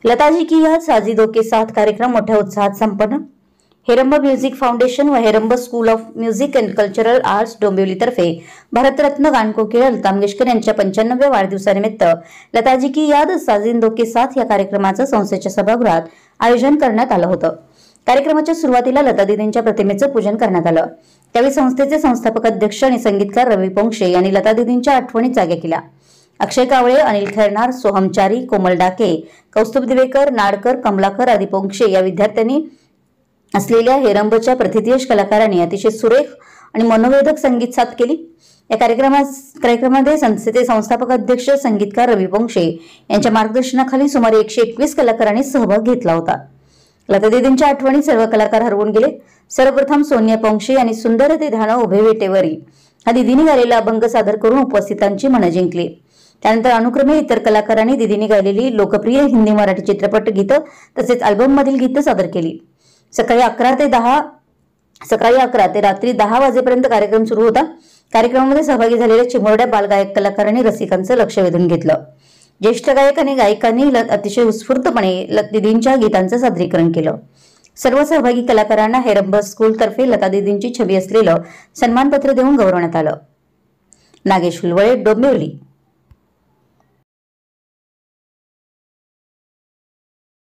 लताजी की याद साजिदों के साथ कार्यक्रम मोठ्या उत्साहात संपन्न। हेरंब म्युझिक फाउंडेशन व Heramb school of music and cultural arts डोंबिवलीतर्फे भारतरत्न गानकोकिळा लता मंगेशकर यांच्या 95व्या वाढदिवसानिमित्त लताजी की याद साजिदों के साथ या कार्यक्रमाचं संस्थेच्या सभागृहात आयोजन करण्यात आलं होतं। कार्यक्रमाच्या सुरुवातीला लता दीदींच्या प्रतिमेचं पूजन करण्यात आलं। त्यावेळी संस्थेचे संस्थापक अध्यक्ष आणि संगीतकार रवी पोंक्षे यांनी लता दीदींच्या आठवणी जाग्या केल्या। अक्षय कावळे, अनिल खैरनार, सोहमचारी, कोमल डाके, कौस्तुभ दिवेकर, नाडकर, कमलाकर आदी पोंक्षे या विद्यार्थ्यांनी असलेल्या हेरंबच्या प्रतिथयश कलाकारांनी अतिशय सुरेख आणि मनोवेधक संगीत साथ केली। या कार्यक्रमामध्ये संस्थेचे संस्थापक अध्यक्ष संगीतकार रवी पोंक्षे यांच्या मार्गदर्शनाखाली सुमारे 121 कलाकारांनी सहभाग घेतला होता। लता दीदींच्या आठवणी सर्व कलाकार हरवून गेले। सर्वप्रथम सोनिया पोंक्षे यांनी सुंदर ते ध्यान उभे वेटेवरी हा दीदींनी गायलेला अभंग सादर करून उपस्थितांची मनं जिंकली। त्यानंतर अनुक्रमे इतर कलाकारांनी दीदींनी गायलेली लोकप्रिय हिंदी मराठी चित्रपट गीतं तसेच अल्बम मधील गीतं सादर केली। सकाळी 11 ते रात्री 10 वाजेपर्यंत कार्यक्रम सुरू होता। कार्यक्रमामध्ये सहभागी झालेल्या चिमुरड्या बालगायक कलाकारांनी रसिकांचं लक्ष वेधून घेतलं। ज्येष्ठ गायक आणि गायिकांनी अतिशय उत्स्फूर्तपणे दीदींच्या गीतांचं सादरीकरण केलं। सर्व सहभागी कलाकारांना हेरंब स्कूल तर्फे लता दीदींची छबी असलेलं सन्मानपत्र देऊन गौरवण्यात आलं। नागेश फुलवळे, डोंबिवली।